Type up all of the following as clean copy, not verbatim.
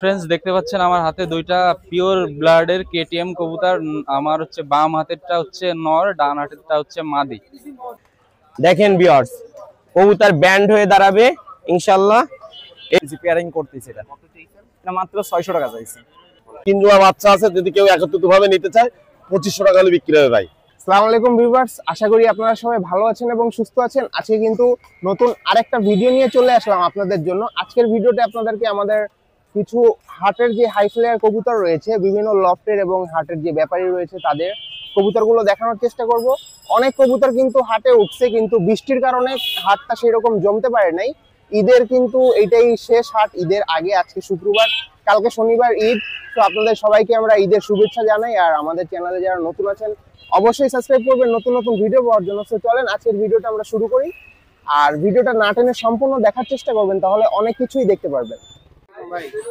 Friends দেখতে পাচ্ছেন আমার হাতে দুইটা পিওর ব্লাডের কেটিএম কবুতর। আমার হচ্ছে বাম হাতেরটা হচ্ছে নর, ডান হাতেরটা হচ্ছে মাদি। দেখেন ভিউয়ার্স, কবুতর ব্যান্ড হয়ে দাঁড়াবে ইনশাআল্লাহ। এই যে পেয়ারিং করতেছি এটা মাত্র 600 টাকা চাইছে। তিন জোড়া বাচ্চা আছে, যদি কেউ একত্রিত ভাবে নিতে চায় 2500 টাকা হলে বিক্রি হবে ভাই। আসসালামু আলাইকুম ভিউয়ার্স, আশা করি আপনারা সবাই ভালো আছেন এবং সুস্থ আছেন। আজকে কিন্তু নতুন আরেকটা ভিডিও নিয়ে চলে আসলাম আপনাদের জন্য। আজকের ভিডিওতে আপনাদেরকে আমাদের কিছু হাটের যে হাই ফ্লায়ার কবুতর রয়েছে, বিভিন্ন লফটের এবং হাটের যে ব্যাপারী রয়েছে তাদের কবুতরগুলো দেখানোর চেষ্টা করব। অনেক কবুতর কিন্তু হাটে উঠছে, কিন্তু বৃষ্টির কারণে হাটটা সেরকম জমতে পারে নাই। ঈদের কিন্তু এইটাই শেষ হাট, ঈদের আগে। আজকে শুক্রবার, কালকে শনিবার ঈদ। তো আপনাদের সবাইকে আমরা ঈদের শুভেচ্ছা জানাই। আর আমাদের চ্যানেলে যারা নতুন আছেন অবশ্যই সাবস্ক্রাইব করবেন নতুন নতুন ভিডিও পাওয়ার জন্য। তো চলেন আজকের ভিডিওটা আমরা শুরু করি, আর ভিডিওটা না টেনে সম্পূর্ণ দেখার চেষ্টা করবেন, তাহলে অনেক কিছুই দেখতে পারবেন।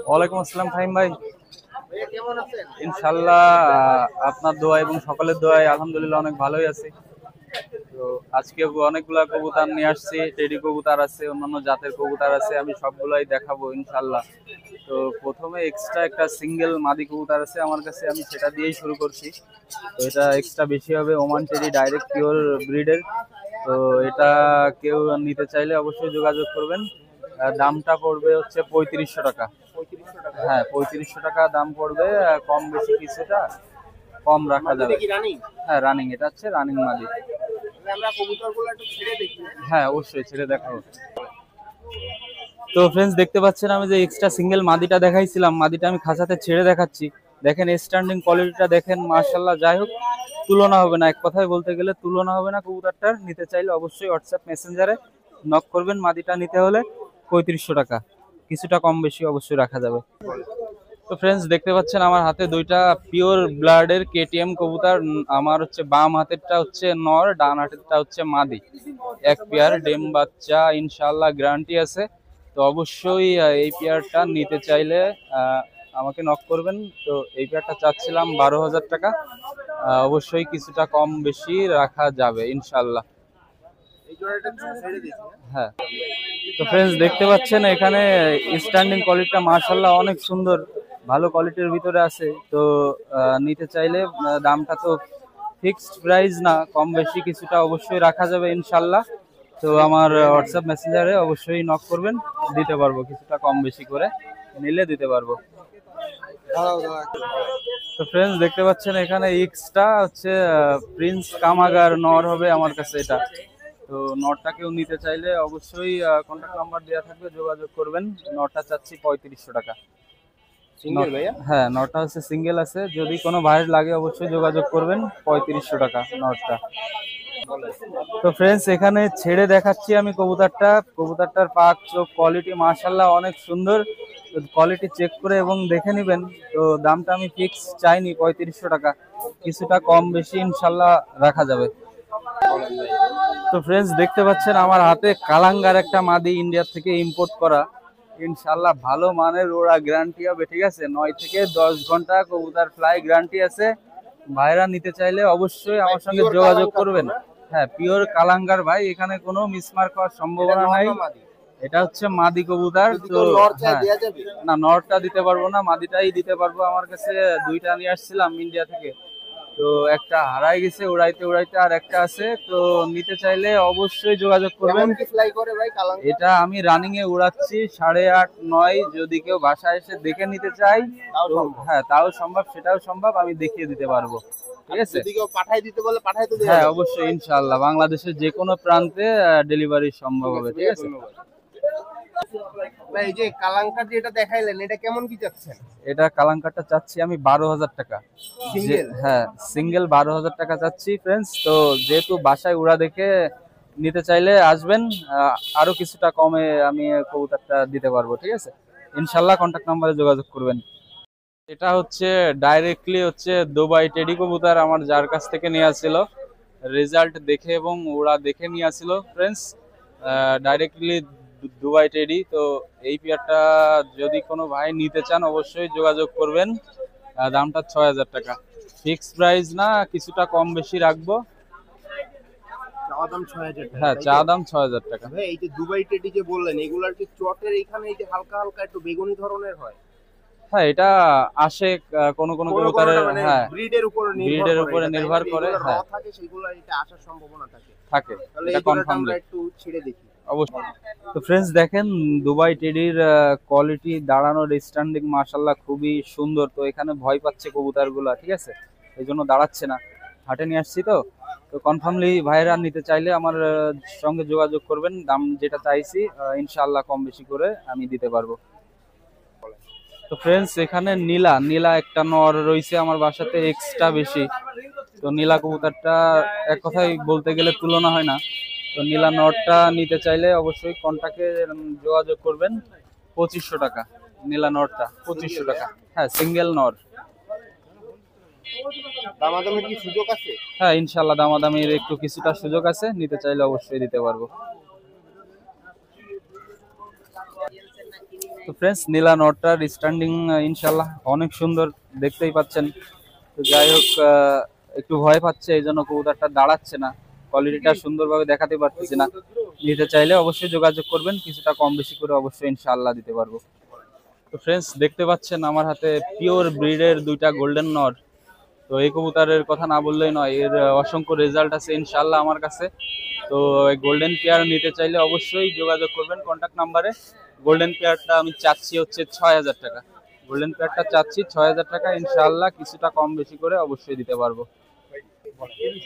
ওয়ালাইকুম আসসালাম ফাহিম ভাই, ইনশাল্লাহ আপনার দোয়া এবং সকলের দোয়ায় আলহামদুলিল্লাহ অনেক ভালোই আছি। তো আজকে অনেকগুলা কবুতর নিয়ে আসছি, টেডি কবুতর আছে, অন্যান্য জাতের কবুতর আছে, আমি সবগুলাই দেখাবো ইনশাল্লাহ। তো প্রথমে এক্সট্রা একটা সিঙ্গেল মাদি কবুতর আছে আমার কাছে, আমি সেটা দিয়েই শুরু করছি। তো এটা এক্সট্রা বেশি হবে, ওমান টেডি ডাইরেক্ট পিওর ব্রিডের। তো এটা কেউ নিতে চাইলে অবশ্যই যোগাযোগ করবেন। দামটা পড়বে হচ্ছে 3500 টাকা। হ্যাঁ 3500 টাকা দাম পড়বে, কম বেশি কিছুটা কম রাখা যাবে। হ্যাঁ রানিং, এটা হচ্ছে রানিং মাদি। হ্যাঁ অবশ্যই ছেড়ে দেখাবো। তো ফ্রেন্ডস দেখতে পাচ্ছেন আমি যে এক্সট্রা সিঙ্গেল মাদিটা দেখাইছিলাম, মাদিটা আমি খাঁচাতে ছেড়ে দেখাচ্ছি। দেখেন স্ট্যান্ডিং কোয়ালিটিটা দেখেন, মাশাআল্লাহ। যাই হোক, তুলনা হবে না, এক কথায় বলতে গেলে তুলনা হবে না কবুতরটার। নিতে চাইলে অবশ্যই হোয়াটসঅ্যাপ মেসেঞ্জারে নক করবেন। মাদিটা নিতে হলে 3500 টাকা, কিছুটা কম বেশি অবশ্যই রাখা যাবে। তো ফ্রেন্ডস দেখতে পাচ্ছেন আমার হাতে দুইটা পিওর ব্লাডের কেটিএম কবুতর। আমার হচ্ছে বাম হাতেরটা হচ্ছে নর, ডান হাতেরটা হচ্ছে মাদি। এক পেয়ার ডেম বাচ্চা, ইনশাআল্লাহ গ্যারান্টি আছে। তো অবশ্যই এই পেয়ারটা নিতে চাইলে আমাকে নক করবেন। তো এই পেয়ারটা চাচ্ছিলাম 12,000 টাকা, অবশ্যই কিছুটা কম বেশি রাখা যাবে ইনশাআল্লাহ। হ্যাঁ তো ফ্রেন্ডস দেখতে পাচ্ছেন এখানে স্ট্যান্ডিং কোয়ালিটিটা মাশাআল্লাহ অনেক সুন্দর, ভালো কোয়ালিটির ভিতরে আছে। তো নিতে চাইলে দামটা তো ফিক্সড প্রাইস না, কম বেশি কিছুটা অবশ্যই রাখা যাবে ইনশাআল্লাহ। তো আমার হোয়াটসঅ্যাপ মেসেঞ্জারে অবশ্যই নক করবেন, দিতে পারবো কিছুটা কম বেশি করে, নিলে দিতে পারবো। তো ফ্রেন্ডস দেখতে পাচ্ছেন এখানে এক্সট্রা হচ্ছে প্রিন্স কামাগার নর হবে আমার কাছে এটা। তো নটটা কেউ নিতে চাইলে অবশ্যই কন্ট্যাক্ট নাম্বার দেওয়া থাকবে, যোগাযোগ করবেন। নটটা চাচ্ছি 3500 টাকা। সিঙ্গেল ভাইয়া? হ্যাঁ নটটা হচ্ছে সিঙ্গেল আছে, যদি কোনো ভাইয়ের লাগে অবশ্যই যোগাযোগ করবেন। 3500 টাকা নটটা। তো ফ্রেন্ডস এখানে ছেড়ে দেখাচ্ছি আমি কবুতরটার পাক চোখ কোয়ালিটি মাশাআল্লাহ অনেক সুন্দর। কোয়ালিটি চেক করে এবং দেখে নেবেন। তো দামটা আমি ফিক্স চাইনি 3500 টাকা, কিছুটা কম বেশি ইনশাল্লাহ রাখা যাবে। তো ফ্রেন্ডস দেখতে পাচ্ছেন আমার হাতে কালাঙ্গার একটা মাদি, ইন্ডিয়া থেকে ইম্পোর্ট করা। ইনশাল্লাহ ভালো মানের ওরা গ্যারান্টি হবে, ঠিক আছে। 9 থেকে 10 ঘন্টা কবুতর ফ্লাই গ্যারান্টি আছে। ভাইরা নিতে চাইলে অবশ্যই আমার সঙ্গে যোগাযোগ করবেন। হ্যাঁ পিওর কালাঙ্গার ভাই, এখানে কোনো মিসমার্ক হওয়ার সম্ভাবনা নাই। এটা হচ্ছে মাদি কবুতর। তো হ্যাঁ না, নরটা দিতে পারবো না, মাদিটাই দিতে পারবো। আমার কাছে দুইটা নিয়ে আসছিলাম ইন্ডিয়া থেকে, তো একটা হারাই গেছে উড়াইতে উড়াইতে, আর একটা আছে। তো নিতে চাইলে অবশ্যই যোগাযোগ করবেন। এটা আমি রানিং এ উড়াচ্ছি 8.5 9, যদি কেউ বাসায় এসে দেখে নিতে চাই তো হ্যাঁ তাও সম্ভব, সেটাও সম্ভব, আমি দেখিয়ে দিতে পারবো, ঠিক আছে। হ্যাঁ অবশ্যই ইনশাআল্লাহ বাংলাদেশের যে কোনো প্রান্তে ডেলিভারি সম্ভব হবে, ঠিক আছে। এই যে কালাঙ্কার যেটা দেখাইলেন, এটা কেমন কি চাচ্ছেন? এটা কালাঙ্কারটা চাচ্ছি আমি 12,000 টাকা। হ্যাঁ সিঙ্গেল 12,000 টাকা চাচ্ছি ফ্রেন্ডস। তো যেহেতু বাসায় উড়া দেখে নিতে চাইলে আসবেন, আরো কিছুটা কমে আমি কবুতরটা দিতে পারবো, ঠিক আছে। ইনশাল্লাহ কন্ট্যাক্ট নাম্বারে যোগাযোগ করবেন। এটা হচ্ছে ডাইরেক্টলি হচ্ছে দুবাই টেডি কবুতর, আমার যার কাছ থেকে নিয়ে আসছিল, রেজাল্ট দেখে এবং ওরা দেখে নিয়ে আসছিল ফ্রেন্ডস, ডাইরেক্টলি দুবাই টেডি। তো এই পেয়ারটা যদি কোনো ভাই নিতে চান অবশ্যই যোগাযোগ করবেন। দামটা 6000 টাকা, ফিক্সড প্রাইস না, কিছুটা কম বেশি রাখবো। হ্যাঁ চা দাম 6000 টাকা। এই যে দুবাই টেডি যে বললেন, এগুলার কি চটের এখানে এই যে হালকা হালকা একটু বেগুনি ধরনের হয়? হ্যাঁ এটা আসে কোন কোন কবুতরের, হ্যাঁ ব্রিডের উপর ব্রিডের উপরে নির্ভর করে, হ্যাঁ থাকে সেগুলো এটা আসার সম্ভাবনা থাকে। থাকে, তাহলে এটা এই জোড়াটা কনফার্ম আমরা একটু ছেড়ে দেখি। অবশ্যই। তো ফ্রেন্ডস দেখেন দুবাই টেডির কোয়ালিটি, দাঁড়ানোর স্ট্যান্ডিং মাশাআল্লাহ খুবই সুন্দর। তো এখানে ভয় পাচ্ছে কবুতরগুলো, ঠিক আছে, এই জন্য দাঁড়াচ্ছে না। হাটে নিয়ে আসছি তো তো কনফার্মলি ভাইরা নিতে চাইলে আমার সঙ্গে যোগাযোগ করবেন। দাম যেটা চাইছি ইনশাআল্লাহ কম বেশি করে আমি দিতে পারবো। তো ফ্রেন্ডস এখানে নীলা নীলা একটা নর রয়েছে আমার বাসাতে এক্সট্রা বেশি। তো নীলা কবুতরটা এক কথায় বলতে গেলে তুলনা হয় না। তো নীলা নরটা নিতে চাইলে অবশ্যই কন্টাক্টে যোগাযোগ করবেন। 2500 টাকা নীলা নরটা, 2500 টাকা। হ্যাঁ সিঙ্গেল নর। দামাদামির কি সুযোগ আছে? হ্যাঁ ইনশাআল্লাহ দামাদামির একটু কিছুটা সুযোগ আছে, নিতে চাইলে অবশ্যই দিতে পারবো। তো ফ্রেন্ডস নীলা নটটার স্ট্যান্ডিং ইনশাআল্লাহ অনেক সুন্দর, দেখতেই পাচ্ছেন। তো যাই হোক একটু ভয় পাচ্ছে, এই জন্য কবুতরটা দাঁড়াচ্ছে না, কোয়ালিটিটা সুন্দরভাবে দেখাতে পারতেছি না। নিতে চাইলে অবশ্যই যোগাযোগ করবেন, কিছুটা কম বেশি করে অবশ্যই ইনশাআল্লাহ দিতে পারবো। তো ফ্রেন্ডস দেখতে পাচ্ছেন আমার হাতে পিওর ব্রিডের দুইটা গোল্ডেন নর। তো এই কবুতরের কথা না বললেই নয়, এর অসংখ্য রেজাল্ট আছে ইনশাআল্লাহ আমার কাছে। তো এই গোল্ডেন পেয়ার নিতে চাইলে অবশ্যই যোগাযোগ করবেন কন্ট্যাক্ট নাম্বারে। গোল্ডেন পেয়ারটা আমি চাচ্ছি হচ্ছে 6000 টাকা। গোল্ডেন পেয়ারটা চাচ্ছি 6000 টাকা, ইনশাআল্লাহ কিছুটা কম বেশি করে অবশ্যই দিতে পারবো।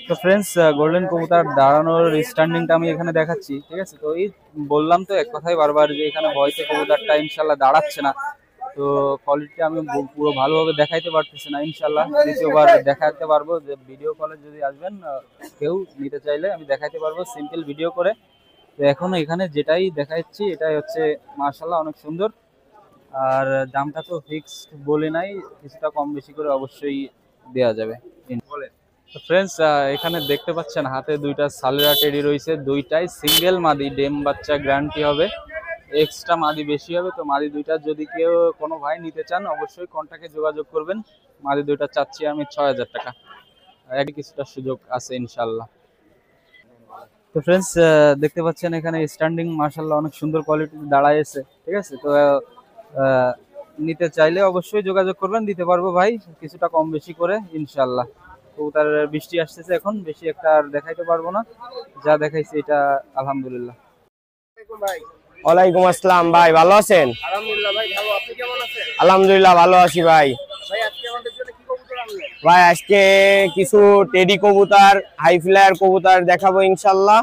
তো ফ্রেন্ডস গোল্ডেন কবুতর দাঁড়ানোর স্ট্যান্ডিংটা আমি এখানে দেখাচ্ছি, ঠিক আছে। তো এই বললাম তো এক কথাই বারবার যে এখানে ভয়তে কবুতরটা ইনশাআল্লাহ দাঁড়াচ্ছে না। তো কোয়ালিটি আমি পুরো ভালোভাবে দেখাইতে পারতেছি না, ইনশাআল্লাহ দ্বিতীয়বার দেখাতে পারবো। যে ভিডিও কলে যদি আসবেন কেউ নিতে চাইলে আমি দেখাইতে পারবো সিম্পল ভিডিও করে। তো এখন এখানে যেটাই দেখাচ্ছি এটাই হচ্ছে মাশাআল্লাহ অনেক সুন্দর। আর দামটা তো ফিক্সড বলে নাই, কিছুটা কম বেশি করে অবশ্যই দেওয়া যাবে। তো ফ্রেন্ডস এখানে দেখতে পাচ্ছেন হাতে দুইটা সালেরা টেডি রয়েছে, দুইটাই সিঙ্গেল মাদি, ডেম বাচ্চা গ্যারান্টি হবে, এক্সট্রা মাদি বেশি হবে। তো মাদি দুইটা যদি কেউ কোনো ভাই নিতে চান অবশ্যই কন্টাক্টে যোগাযোগ করবেন। মাদি দুইটা চাচ্ছি আমি 6000 টাকা, একই কিছুটা সুযোগ আছে ইনশাআল্লাহ। তো ফ্রেন্ডস দেখতে পাচ্ছেন এখানে স্ট্যান্ডিং মাশাআল্লাহ অনেক সুন্দর কোয়ালিটির দাঁড়ায় আছে, ঠিক আছে। তো নিতে চাইলে অবশ্যই যোগাযোগ করবেন, দিতে পারবো ভাই কিছুটা কম বেশি করে ইনশাআল্লাহ। কবুতর বৃষ্টি আসতেছে এখন, বেশি একটা আর দেখাইতে পারবো না, যা দেখাইছি এটা আলহামদুলিল্লাহ। ওয়ালাইকুম আসসালাম ভাই, ভালো আছেন? আলহামদুলিল্লাহ ভাই ভালো, আপনি কেমন আছেন? আলহামদুলিল্লাহ ভালো আছি ভাই। ভাই আজকে আমাদের জন্য কি কবুতর আনলেন? ভাই আজকে কিছু টেডি কবুতর, হাই ফ্লায়ার কবুতর দেখাবো ইনশাআল্লাহ,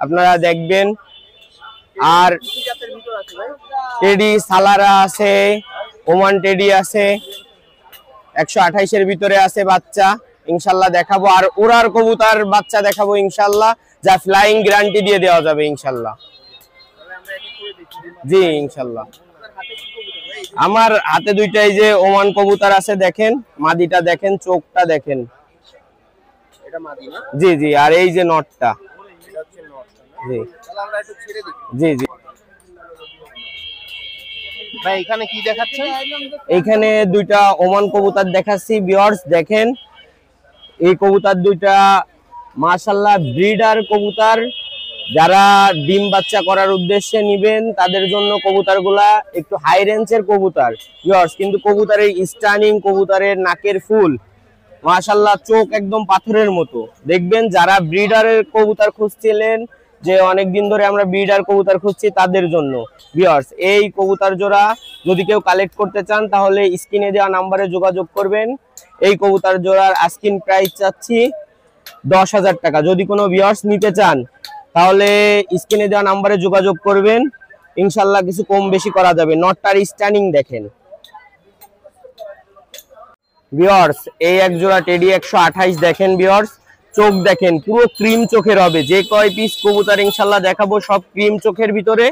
আপনারা দেখবেন। আর কি জাতের ভিতর আছে ভাই? টেডি সালারা আছে, ওমান টেডি আছে, 128 এর ভিতরে আছে বাচ্চা, ইনশাআল্লাহ দেখাবো। আর উড়ার কবুতর বাচ্চা দেখাবো ইনশাআল্লাহ, যা ফ্লাইং গ্যারান্টি দিয়ে দেওয়া যাবে ইনশাআল্লাহ। তাহলে আমরা এক এক করে দেখি। জি ইনশাআল্লাহ। আপনার হাতে কি কবুতর ভাই? আমার হাতে দুইটাই যে ওমান কবুতর আছে, দেখেন মাদিটা দেখেন, চোখটা দেখেন। এটা মাদি না? জি জি। আর এই যে নটটা, এটা হচ্ছে নট। জি তাহলে আমরা একটু ছেড়ে দেখি। জি জি। ভাই এখানে কি দেখাচ্ছেন? এইখানে দুইটা ওমান কবুতর দেখাচ্ছি ভিউয়ার্স, দেখেন এই কবুতর দুইটা মাশাআল্লাহ ব্রিডার কবুতর। যারা ডিম বাচ্চা করার উদ্দেশ্যে নিবেন তাদের জন্য কবুতরগুলা একটু হাই রেঞ্জের কবুতর ভিউয়ার্স, কিন্তু কবুতরের স্টানিং, কবুতরের নাকের ফুল মাশাআল্লাহ, চোখ একদম পাথরের মতো। দেখবেন যারা ব্রিডারের কবুতর খুঁজছিলেন, যে অনেকদিন ধরে আমরা ব্রিডার কবুতর খুঁজছি, তাদের জন্য ভিউয়ার্স এই কবুতর জোড়া যদি কেউ কালেক্ট করতে চান তাহলে স্ক্রিনে দেওয়া নাম্বারে যোগাযোগ করবেন। এই কবুতর জোড়ার আস্কিং প্রাইস চাচ্ছি 10,000 টাকা। যদি কোনো ভিউয়ার্স নিতে চান তাহলে স্ক্রিনে দেওয়া নাম্বারে যোগাযোগ করবেন, ইনশাআল্লাহ কিছু কম বেশি করা যাবে। নটটার স্ট্যান্ডিং দেখেন ভিউয়ার্স, এই এক জোড়া টেডি 128 দেখেন ভিউয়ার্স, চোখ দেখেন পুরো ক্রিম চোখের হবে। যে কয় পিস কবুতর ইনশাআল্লাহ দেখাবো সব ক্রিম চোখের ভিতরে,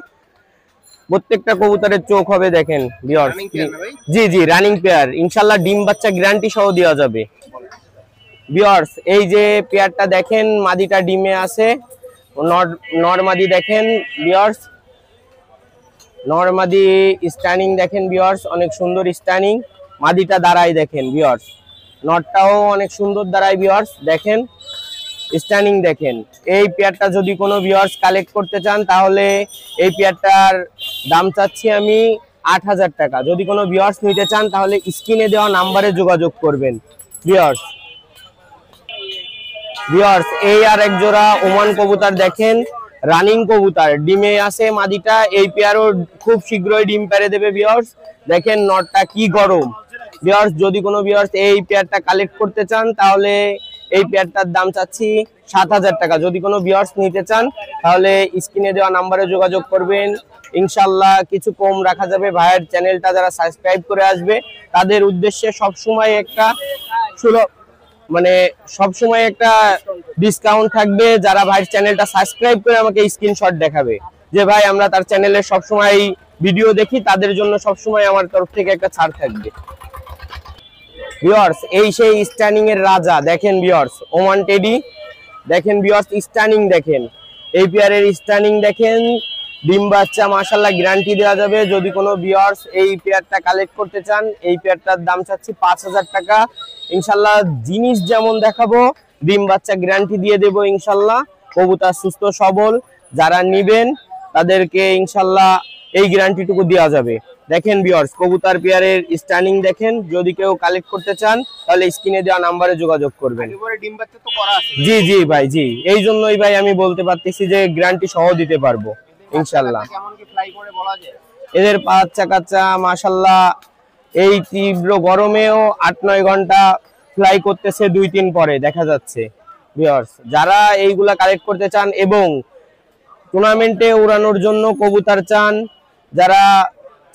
প্রত্যেকটা কবুতরের চোখ হবে দেখেন ভিউয়ার্স। জি জি রানিং পেয়ার, ইনশাআল্লাহ ডিম বাচ্চা গ্যারান্টি সহ দেওয়া যাবে ভিউয়ার্স। এই যে পেয়ারটা দেখেন, মাদিটা ডিমে আছে, নর মাদি দেখেন ভিউয়ার্স, নর মাদি স্ট্যান্ডিং দেখেন ভিউয়ার্স, অনেক সুন্দর স্ট্যান্ডিং। মাদিটা দাঁড়ায় দেখেন ভিউয়ার্স, নটটাও অনেক সুন্দর দাঁড়ায় ভিউয়ার্স, দেখেন স্ট্যান্ডিং দেখেন। এই পেয়ারটা যদি কোনো ভিউয়ার্স কালেক্ট করতে চান তাহলে এই পেয়ারটার দাম চাচ্ছি আমি 8,000 টাকা। যদি কোনো ভিউয়ার্স নিতে চান তাহলে স্ক্রিনে দেওয়া নাম্বারে যোগাযোগ করবেন। ভিউয়ার্স এই আর এক জোড়া ওমান কবুতর দেখেন, রানিং কবুতর, ডিমে আছে মাদিটা, এই পেয়ারও খুব শীঘ্রই ডিম পেড়ে দেবে। ভিউয়ার্স দেখেন নটটা কি গরম। ভিউয়ার্স যদি কোনো ভিউয়ার্স এই পেয়ারটা কালেক্ট করতে চান তাহলে এই পেয়ারটার দাম চাচ্ছি 7,000 টাকা। যদি কোনো ভিউয়ার্স নিতে চান তাহলে স্ক্রিনে দেওয়া নাম্বারে যোগাযোগ করবেন, ইনশাল্লাহ কিছু কম রাখা যাবে। ভাইয়ের চ্যানেলটা যারা সাবস্ক্রাইব করে আসবে তাদের উদ্দেশ্যে সবসময় একটা সবসময় একটা ডিসকাউন্ট থাকবে। যারা ভাইয়ের চ্যানেলটা সাবস্ক্রাইব করে আমাকে স্ক্রিনশট দেখাবে যে ভাই আমরা তার চ্যানেলে সবসময় ভিডিও দেখি, তাদের জন্য সবসময় আমার তরফ থেকে একটা ছাড় থাকবে। ভিউয়ার্স এই সেই স্ট্যান্ডিং এর রাজা দেখেন ভিউয়ার্স, ওমান টেডি দেখেন ভিউয়ার্স, স্ট্যান্ডিং দেখেন, এই পেয়ারের স্ট্যান্ডিং দেখেন, ডিম বাচ্চা মাশাআল্লাহ গ্যারান্টি দেওয়া যাবে। যদি কোনো ভিউয়ার্স এই পেয়ারটা কালেক্ট করতে চান, এই পেয়ারটার দাম চাচ্ছি 5,000 টাকা। ইনশাআল্লাহ জিনিস যেমন দেখাবো ডিম বাচ্চা গ্যারান্টি দিয়ে দেব ইনশাআল্লাহ। কবুতর সুস্থ সবল, যারা নিবেন তাদেরকে ইনশাআল্লাহ এই গ্যারান্টিটুকু দেওয়া যাবে। দেখেন ভিউয়ার্স কবুতর পেয়ারের স্ট্যান্ডিং দেখেন, যদি কেউ কালেক্ট করতে চান তাহলে স্ক্রিনে দেওয়া নাম্বারে যোগাযোগ করবেন। ডিম বাচ্চা তো করা আছে। জি জি ভাই, জি এই জন্যই ভাই আমি বলতে পারতেছি যে গ্যারান্টি সহ দিতে পারবো ইনশাআল্লাহ। কেমন কি ফ্লাই করে বলা যায়? এদের বাচ্চা কাচ্চা মাশাআল্লাহ এই তীব্র গরমেও 8-9 ঘন্টা ফ্লাই করতেছে 2-3 পরে দেখা যাচ্ছে। ভিউয়ার্স যারা এইগুলা কালেক্ট করতে চান এবং টুর্নামেন্টে উড়ানোর জন্য কবুতর চান, যারা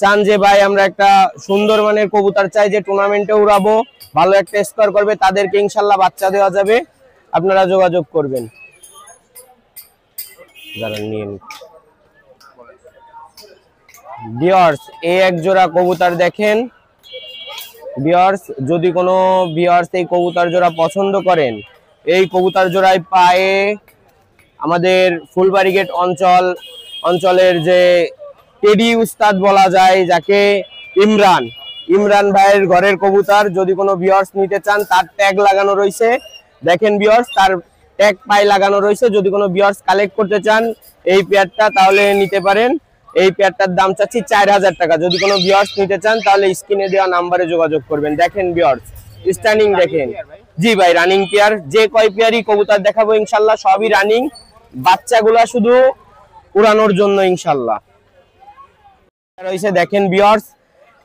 চান যে ভাই আমরা একটা সুন্দর মানের কবুতর চাই যে টুর্নামেন্টে উড়াবো, ভালো একটা স্কোর করবে, তাদেরকে ইনশাআল্লাহ বাচ্চা দেওয়া যাবে, আপনারা যোগাযোগ করবেন। যারা নিয়ে ভিউয়ার্স এই এক জোড়া কবুতর দেখেন। ভিউয়ার্স যদি কোনো ভিউয়ার্স এই কবুতর জোড়া পছন্দ করেন, এই কবুতর জোড়ায় পায়ে আমাদের ফুলবাড়ি গেট অঞ্চলের যে টেডি উস্তাদ বলা যায় যাকে, ইমরান ভাইয়ের ঘরের কবুতর। যদি কোনো ভিউয়ার্স নিতে চান তার ট্যাগ লাগানো রয়েছে, দেখেন ভিউয়ার্স তার ট্যাগ পায়ে লাগানো রয়েছে। যদি কোনো ভিউয়ার্স কালেক্ট করতে চান এই পেয়ারটা তাহলে নিতে পারেন। এই পেয়ারটার দাম চাচ্ছি 4,000 টাকা। যদি কোনো ভিউয়ার্স নিতে চান তাহলে স্ক্রিনে দেওয়া নাম্বারে যোগাযোগ করবেন। দেখেন ভিউয়ার্স স্ট্যান্ডিং দেখেন, জি ভাই রানিং পেয়ার, যে কয় পেয়ারই কবুতর দেখাবো ইনশাআল্লাহ সবই রানিং, বাচ্চাগুলা শুধু উড়ানোর জন্য ইনশাআল্লাহ রয়েছে। দেখেন ভিউয়ার্স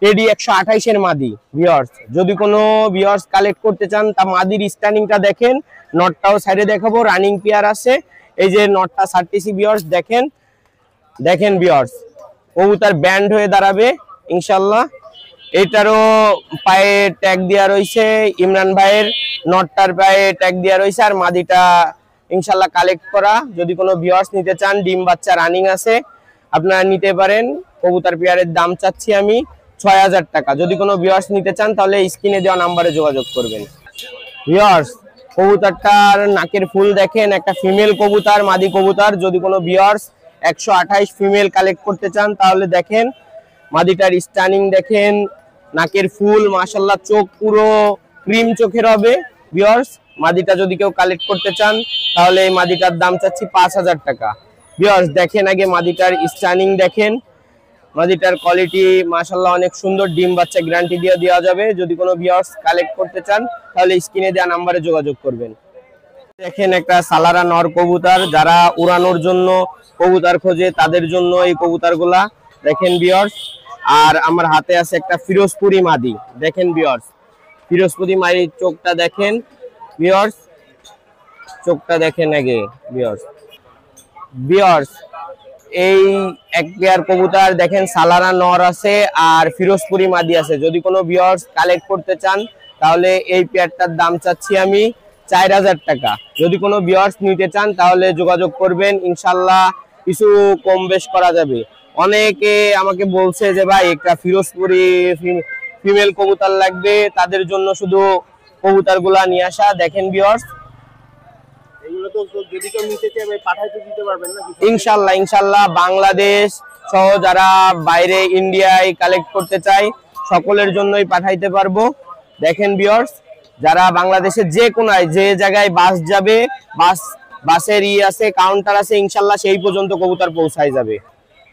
টেডি 128 এর মাদি। ভিউয়ার্স যদি কোনো ভিউয়ার্স কালেক্ট করতে চান তা মাদির স্ট্যান্ডিংটা দেখেন, নটটাও সাইডে দেখাবো, রানিং পেয়ার আছে। এই যে নটটা ছাড়তেছি ভিউয়ার্স দেখেন ভিউয়ার্স কবুতর ব্যান্ড হয়ে দাঁড়াবে ইনশাআল্লাহ। এটারও পায়ে ট্যাগ দেওয়া রয়েছে, ইমরান ভাইয়ের নটটার পায়ে ট্যাগ দেওয়া রয়েছে, আর মাদিটা ইনশাআল্লাহ কালেক্ট করা। যদি কোনো ভিউয়ার্স নিতে চান ডিম বাচ্চা রানিং আছে, আপনারা নিতে পারেন। কবুতর পেয়ারের দাম চাচ্ছি আমি 6,000 টাকা। যদি কোনো ভিউয়ার্স নিতে চান তাহলে স্ক্রিনে দেওয়া নাম্বারে যোগাযোগ করবেন। ভিউয়ার্স কবুতরটার নাকের ফুল দেখেন, একটা ফিমেল কবুতর, মাদি কবুতর। যদি কোনো ভিউয়ার্স 128 ফিমেল কালেক্ট করতে চান তাহলে দেখেন মাদিটার স্ট্যান্ডিং দেখেন, নাকের ফুল মাশাআল্লাহ, চোখ পুরো ক্রিম চোখের হবে। ভিউয়ার্স মাদিটা যদি কেউ কালেক্ট করতে চান তাহলে এই মাদিটার দাম চাচ্ছি 5,000 টাকা। ভিউয়ার্স দেখেন আগে মাদিটার স্ট্যান্ডিং দেখেন, মাদিটার কোয়ালিটি মাশাআল্লাহ অনেক সুন্দর, ডিম বাচ্চা গ্যারান্টি দিয়ে দেওয়া যাবে। যদি কোনো ভিউয়ার্স কালেক্ট করতে চান তাহলে স্ক্রিনে দেওয়া নাম্বারে যোগাযোগ করবেন। দেখেন একটা সালারা নর কবুতর, যারা উড়ানোর জন্য কবুতর খোঁজে তাদের জন্য এই কবুতরগুলা দেখেন ভিউয়ার্স। আর আমার হাতে আছে একটা ফিরোজপুরি মাদি, দেখেন ভিউয়ার্স ফিরোজপুরি মাদির চোখটা দেখেন ভিউয়ার্স, চোখটা দেখেন আগে ভিউয়ার্স। এই এক পেয়ার কবুতর দেখেন সালারা নর আছে আর ফিরোজপুরি মাদি আছে। যদি কোনো ভিউয়ার্স কালেক্ট করতে চান তাহলে এই পেয়ারটার দাম চাচ্ছি আমি 4,000 টাকা। যদি কোনো ভিউয়ার্স নিতে চান তাহলে যোগাযোগ করবেন, ইনশাআল্লাহ কিছু কম বেশ করা যাবে। অনেকে আমাকে বলছে যে ভাই একটা ফিরোজপুরি ফিমেল কবুতর লাগবে, তাদের জন্য শুধু কবুতরগুলা নিয়ে আসা। দেখেন ভিউয়ার্স এগুলো তো যদি কেউ নিতে চায় ভাই পাঠাইতে দিতে পারবেন না? ইনশাআল্লাহ বাংলাদেশ সহ যারা বাইরে ইন্ডিয়ায় কালেক্ট করতে চাই সকলের জন্যই পাঠাইতে পারবো। দেখেন ভিউয়ার্স যারা বাংলাদেশের যে কোনায় যে জায়গায় বাস যাবে, বাসের আছে কাউন্টার আছে, ইনশাআল্লাহ সেই পর্যন্ত কবুতর পৌঁছায় যাবে।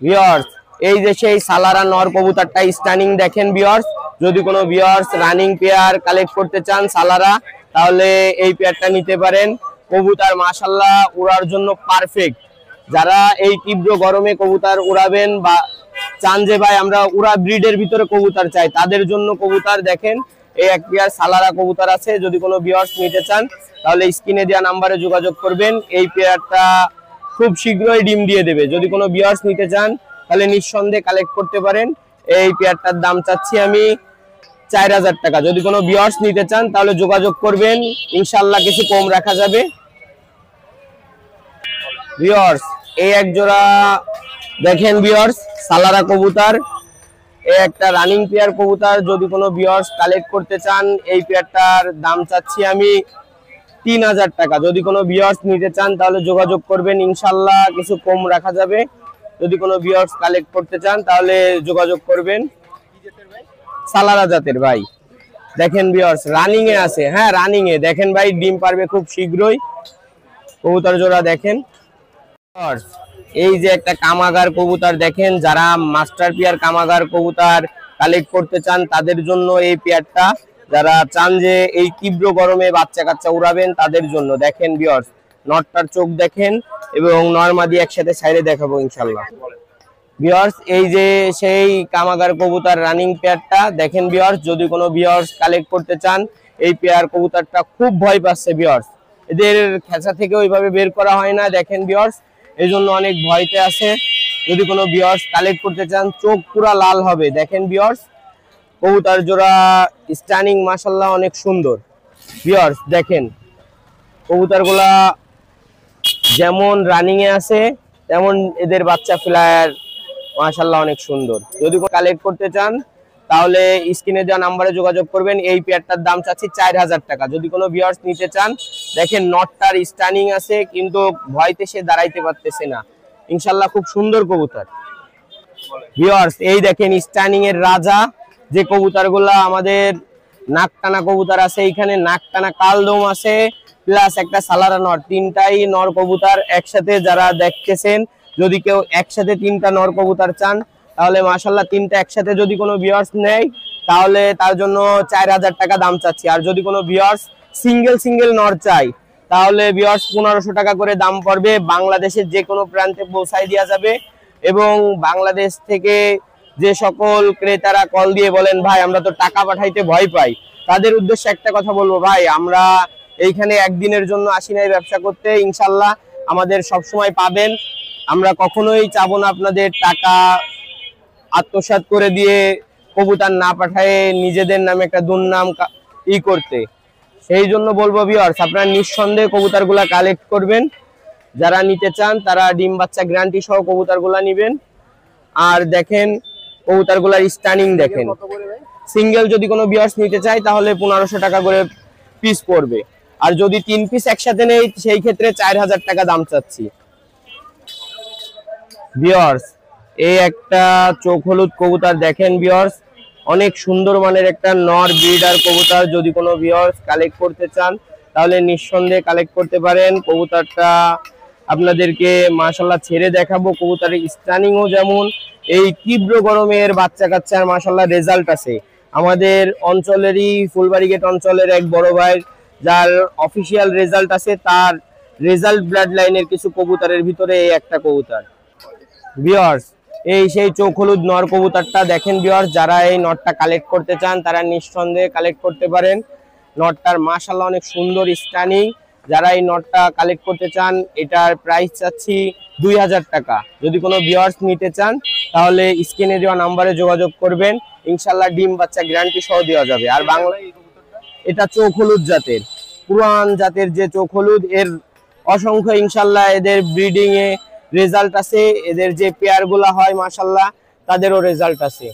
ভিউয়ার্স এই যে সেই সালারা নর কবুতরটা স্টানিং দেখেন ভিউয়ার্স, যদি কোনো ভিউয়ার্স রানিং পেয়ার কালেক্ট করতে চান সালারা, তাহলে এই পেয়ারটা নিতে পারেন। কবুতর মাশাআল্লাহ উড়ার জন্য পারফেক্ট। যারা এই তীব্র গরমে কবুতর উড়াবেন বা চান যে ভাই আমরা উড়া ব্রিডের ভিতরে কবুতর চাই, তাদের জন্য কবুতর দেখেন এই এক পেয়ার সালারা কবুতর আছে। যদি কোনো ভিউয়ার্স নিতে চান তাহলে স্ক্রিনে দেওয়া নাম্বারে যোগাযোগ করবেন। এই পেয়ারটা খুব শীঘ্রই ডিম দিয়ে দেবে। যদি কোনো ভিউয়ার্স নিতে চান তাহলে নিঃসন্দেহে কালেক্ট করতে পারেন। এই পেয়ারটার দাম চাচ্ছি আমি 4000 টাকা। যদি কোনো ভিউয়ার্স নিতে চান তাহলে যোগাযোগ করবেন, ইনশাআল্লাহ কিছু কম রাখা যাবে। ভিউয়ার্স এই এক জোড়া দেখেন ভিউয়ার্স সালারা কবুতর, এই একটা রানিং পেয়ার কবুতর। যদি কোনো ভিউয়ার্স কালেক্ট করতে চান এই পেয়ারটার দাম চাচ্ছি আমি 3000 টাকা। যদি কোনো ভিউয়ার্স নিতে চান তাহলে যোগাযোগ করবেন, ইনশাআল্লাহ কিছু কম রাখা যাবে। যদি কোনো ভিউয়ার্স কালেক্ট করতে চান তাহলে যোগাযোগ করবেন। সালারা জাতের ভাই দেখেন ভিউয়ার্স রানিং এ আছে, হ্যাঁ রানিং এ দেখেন ভাই, ডিম পারবে খুব শীঘ্রই। কবুতর জোড়া দেখেন। এই যে একটা কামাগার কবুতর দেখেন, যারা মাস্টার পেয়ার কামাগার কবুতর কালেক্ট করতে চান তাদের জন্য এই পেয়ারটা। যারা চান যে এই তীব্র গরমে বাচ্চা কাচ্চা উড়াবেন তাদের জন্য দেখেন ভিউয়ার্স, নটটার চোখ দেখেন এবং নরমাদি একসাথে সাইডে দেখাবো ইনশাআল্লাহ। ভিউয়ার্স এই যে সেই কামাগার কবুতর রানিং পেয়ারটা দেখেন ভিউয়ার্স, যদি কোনো ভিউয়ার্স কালেক্ট করতে চান এই পেয়ার কবুতরটা খুব ভয় পাচ্ছে ভিউয়ার্স, এদের খেঁচা থেকে ওইভাবে বের করা হয় না দেখেন ভিউয়ার্স, এই জন্য অনেক ভয়তে আছে। যদি কোনো ভিউয়ার্স কালেক্ট করতে চান চোখ পুরা লাল হবে দেখেন ভিউয়ার্স। কবুতর জোড়া স্টানিং মাশাআল্লাহ অনেক সুন্দর। ভিউয়ার্স দেখেন কবুতরগুলা যেমন রানিং এ আছে তেমন এদের বাচ্চা ফ্লায়ার মাশাআল্লাহ অনেক সুন্দর। যদি কালেক্ট করতে চান তাহলে স্ক্রিনে দেওয়া নাম্বারে যোগাযোগ করবেন। এই পেয়ারটার দাম চাচ্ছি 4000 টাকা। যদি কোনো ভিউয়ার্স নিতে চান দেখেন নটটার স্টানিং আছে কিন্তু ভয়তে সে দাঁড়াইতে পারতেছে না, ইনশাআল্লাহ খুব সুন্দর কবুতর। ভিউয়ার্স এই দেখেন স্টানিং এর রাজা, যে কবুতরগুলা আমাদের নাক টানা কবুতর আছে, এইখানে নাক টানা কালদম আছে প্লাস একটা সালারা নর, তিনটাই নর কবুতর একসাথে যারা দেখতেছেন। যদি কেউ একসাথে তিনটা নর কবুতর চান তাহলে মাশাআল্লাহ তিনটা একসাথে যদি কোনো ভিউয়ার্স নেয় তাহলে তার জন্য 4000 টাকা দাম চাচ্ছি। আর যদি কোনো ভিউয়ার্স সিঙ্গেল নর চাই তাহলে ভিউয়ার্স 1500 টাকা করে দাম পড়বে। বাংলাদেশের যে কোনো প্রান্তে পৌঁছায় দেওয়া যাবে। এবং বাংলাদেশ থেকে যে সকল ক্রেতারা কল দিয়ে বলেন ভাই আমরা তো টাকা পাঠাইতে ভয় পাই, তাদের উদ্দেশ্যে একটা কথা বলবো, ভাই আমরা এইখানে একদিনের জন্য আসি নাই ব্যবসা করতে, ইনশাআল্লাহ আমাদের সবসময় পাবেন। আমরা কখনোই চাবো না আপনাদের টাকা আত্মসাৎ করে দিয়ে কবুতর না পাঠায় নিজেদের নামে একটা দুর্নাম করতে। সেই জন্য বলবো ভিউয়ার্স আপনারা নিঃসন্দেহে কবুতরগুলা কালেক্ট করবেন। যারা নিতে চান তারা ডিম বাচ্চা গ্যারান্টি সহ কবুতরগুলা নেবেন। আর দেখেন কবুতরগুলার স্টানিং দেখেন, সিঙ্গেল যদি কোনো ভিউয়ার্স নিতে চায় তাহলে 1500 টাকা করে পিস পড়বে। আর যদি 3 পিস একসাথে নেই সেই ক্ষেত্রে 4000 টাকা দাম চাচ্ছি। ভিউয়ার্স এই একটা চোখ হলুদ কবুতর দেখেন ভিউয়ার্স, অনেক সুন্দর মানের একটা নর ব্রিডার কবুতর। যদি কোনো ভিউয়ার্স কালেক্ট করতে চান তাহলে নিঃসন্দেহে কালেক্ট করতে পারেন। কবুতরটা আপনাদেরকে মাশাআল্লাহ ছেড়ে দেখাবো। কবুতরের স্টানিংও যেমন, এই তীব্র গরমের বাচ্চা কাচ্চার মাশাআল্লাহ রেজাল্ট আছে। আমাদের অঞ্চলেরই ফুলবাড়ি গেট অঞ্চলের এক বড় ভাই যার অফিসিয়াল রেজাল্ট আছে, তার রেজাল্ট ব্লাড লাইনের কিছু কবুতরের ভিতরে এই একটা কবুতর। ভিউয়ার্স এই সেই চোখ হলুদ নর কবুতরটা দেখেন ভিউয়ার্স, যারা এই নটটা কালেক্ট করতে চান তারা নিঃসন্দেহে কালেক্ট করতে পারেন। নটটার মাশাআল্লাহ অনেক সুন্দর স্টানিং। যারা এই নটটা কালেক্ট করতে চান এটার প্রাইস চাচ্ছি 2000 টাকা। যদি কোনো ভিউয়ার্স নিতে চান তাহলে স্ক্রিনে দেওয়া নাম্বারে যোগাযোগ করবেন, ইনশাআল্লাহ ডিম বাচ্চা গ্যারান্টি সহ দেওয়া যাবে। আর বাংলা এটা চোখ হলুদ জাতের, পুরান জাতের যে চোখ হলুদ, এর অসংখ্য ইনশাআল্লাহ এদের ব্রিডিং এ রেজাল্ট আছে। এদের যে পেয়ার গুলা হয় মাশাআল্লাহ তাদেরও রেজাল্ট আছে।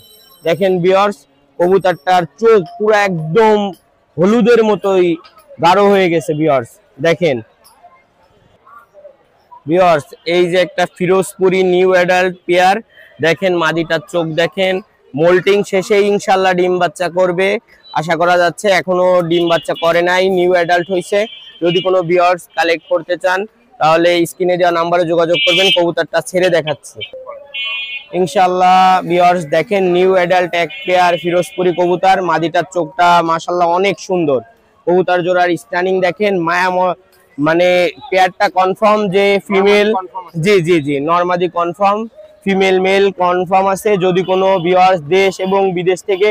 দেখেন ভিউয়ার্স কবুতরটার চোখ পুরো একদম হলুদের মতোই গাঢ় হয়ে গেছে ভিউয়ার্স। দেখেন ভিউয়ার্স এই যে একটা ফিরোজপুরি নিউ অ্যাডাল্ট পেয়ার দেখেন, মাদিটার চোখ দেখেন, মোল্টিং শেষে ইনশাআল্লাহ ডিম বাচ্চা করবে আশা করা যাচ্ছে। এখনো ডিম বাচ্চা করে নাই, নিউ অ্যাডাল্ট হয়েছে। যদি কোনো ভিউয়ার্স কালেক্ট করতে চান তাহলে স্ক্রিনে দেওয়া নাম্বারে যোগাযোগ করবেন। কবুতরটা ছেড়ে দেখাচ্ছে। ইনশাআল্লাহ ভিউয়ার্স দেখেন নিউ অ্যাডাল্ট এক পেয়ার ফিরোজপুরি কবুতর, মাদিটার চোখটা মাশাআল্লাহ অনেক সুন্দর। কবুতর জোড়ার স্ট্যান্ডিং দেখেন, মানে পেয়ারটা কনফার্ম যে ফিমেল। জি জি জি, নরমাদি কনফার্ম, ফিমেল মেল কনফার্ম আছে। যদি কোনো ভিউয়ার্স দেশ এবং বিদেশ থেকে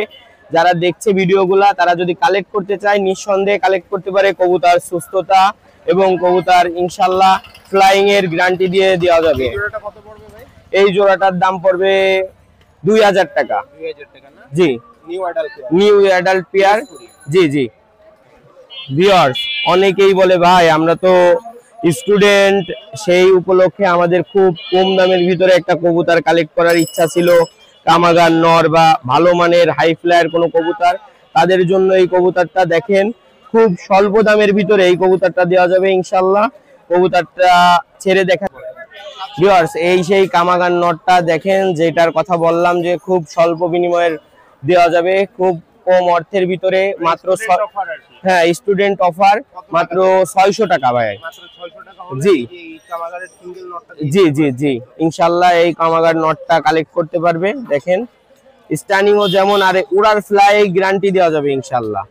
যারা দেখছে ভিডিওগুলা, তারা যদি কালেক্ট করতে চায় নিঃসন্দেহে কালেক্ট করতে পারে। কবুতর সুস্থতা এবং কবুতর ইনশাআল্লাহ ফ্লাইং এর গ্যারান্টি দিয়ে দেওয়া যাবে। এই জোড়াটার দাম পড়বে 2000 টাকা। জি, নিউ অ্যাডাল্ট পেয়ার। জি জি ভিউয়ার্স, অনেকেই বলে ভাই আমরা তো স্টুডেন্ট, সেই উপলক্ষে আমাদের খুব কম দামের ভিতরে একটা কবুতর কালেক্ট করার ইচ্ছা ছিল, কামাগার নর বা ভালো মানের হাই ফ্লায়ার কোনো কবুতর। তাদের জন্য এই কবুতরটা দেখেন, খুব স্বল্প দামের ভিতরে এই কবুতরটা দেওয়া যাবে ইনশাআল্লাহ। কবুতরটা ছেড়ে দেখা ভিউয়ার্স, এই সেই কামাগার নটটা দেখেন, যেটার কথা বললাম যে খুব স্বল্প বিনিময়ের দেওয়া যাবে, খুব কম অর্থের ভিতরে, মাত্র হ্যাঁ স্টুডেন্ট অফার, মাত্র 600 টাকা ভাই। জি জি জি জি ইনশাআল্লাহ এই কামাগার নটটা কালেক্ট করতে পারবে। দেখেন স্ট্যান্ডিংও যেমন, আর উড়ার ফ্লাই গ্যারান্টি দেওয়া যাবে ইনশাআল্লাহ।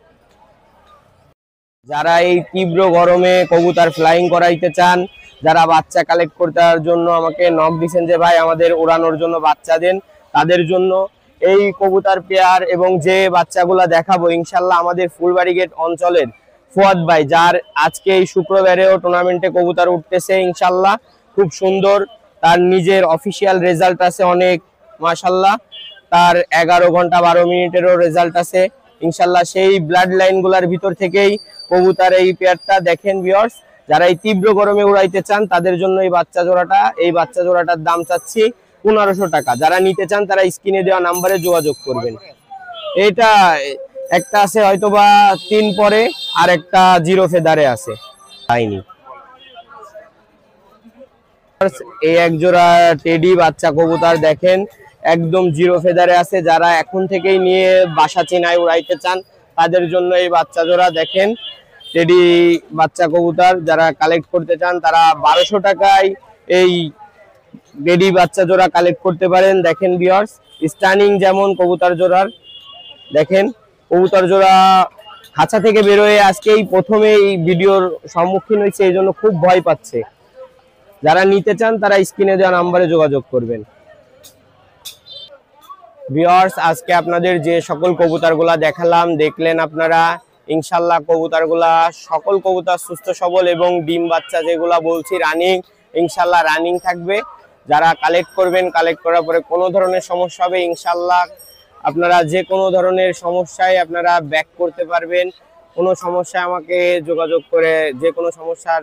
যারা এই তীব্র গরমে কবুতর ফ্লাইং করাইতে চান, যারা বাচ্চা কালেক্ট করার জন্য আমাকে নক দিয়েছেন যে ভাই আমাদের উড়ানোর জন্য বাচ্চা দেন, তাদের জন্য এই কবুতর পেয়ার এবং যে বাচ্চাগুলা দেখাবো ইনশাআল্লাহ আমাদের ফুলবাড়ি গেট অঞ্চলের ফুয়াদ ভাই, যার আজকে এই শুক্রবারেও টুর্নামেন্টে কবুতর উঠতেছে ইনশাআল্লাহ, খুব সুন্দর। তার নিজের অফিসিয়াল রেজাল্ট আছে অনেক মাশাআল্লাহ, তার 11 ঘন্টা 12 মিনিটেরও রেজাল্ট আছে ইনশাআল্লাহ। সেই ব্লাড লাইন গুলার ভিতর থেকেই কবুতর এই পেয়ারটা দেখেন ভিউয়ার্স। যারা এই তীব্র গরমে উড়াইতে চান তাদের জন্য এই বাচ্চা জোড়াটার দাম চাচ্ছি 1500 টাকা। যারা নিতে চান তারা স্ক্রিনে দেওয়া নাম্বারে যোগাযোগ করবেন। এটা একটা আছে হয়তোবা 3 পরে, আর একটা 0 ফেদারে আছে তাইনি। এই এক জোড়া টেডি বাচ্চা কবুতর দেখেন, একদম 0 ফেদারে আছে। যারা এখন থেকেই নিয়ে বাসা চিনায় উড়াইতে চান তাদের জন্য এই বাচ্চা জোড়া দেখেন, টেডি বাচ্চা কবুতর যারা কালেক্ট করতে চান তারা 1200 টাকায় এই টেডি বাচ্চা জোড়া কালেক্ট করতে পারেন। দেখেন ভিউয়ার্স স্টানিং যেমন কবুতর জোড়ার, দেখেন কবুতর জোড়া খাঁচা থেকে বেরোয় আজকেই প্রথমে এই ভিডিওর সম্মুখীন হয়েছে, এই জন্য খুব ভয় পাচ্ছে। যারা নিতে চান তারা স্ক্রিনে দেওয়া নাম্বারে যোগাযোগ করবেন। ভিউয়ার্স আজকে আপনাদের যে সকল কবুতরগুলা দেখালাম, দেখলেন আপনারা ইনশাআল্লাহ কবুতরগুলা সকল কবুতর সুস্থ সবল এবং ডিম বাচ্চা যেগুলা বলছি রানিং, ইনশাআল্লাহ রানিং থাকবে। যারা কালেক্ট করবেন, কালেক্ট করার পরে কোনো ধরনের সমস্যা হবে ইনশাআল্লাহ আপনারা যে কোনো ধরনের সমস্যায় আপনারা ব্যাক করতে পারবেন। কোনো সমস্যায় আমাকে যোগাযোগ করে যে কোনো সমস্যার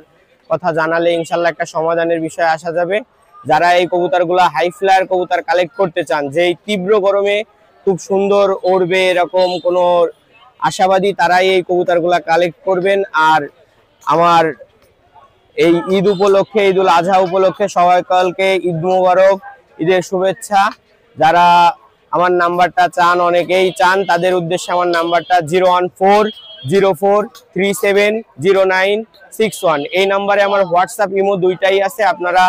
কথা জানালে ইনশাআল্লাহ একটা সমাধানের বিষয়ে আসা যাবে। যারা এই কবুতরগুলা হাই ফ্লায়ার কবুতর কালেক্ট করতে চান, যে এই তীব্র গরমে খুব সুন্দর উড়বে এরকম কোনো আশাবাদী, তারাই এই কবুতরগুলা কালেক্ট করবেন। আর আমার এই ঈদ উপলক্ষে, ঈদুল আজহা উপলক্ষে সবাইকে ঈদ মোবারক, ঈদের শুভেচ্ছা। যারা আমার নাম্বারটা চান, অনেকেই চান, তাদের উদ্দেশ্যে আমার নাম্বারটা 01404370961। এই নাম্বারে আমার হোয়াটসঅ্যাপ ইমো দুইটাই আছে, আপনারা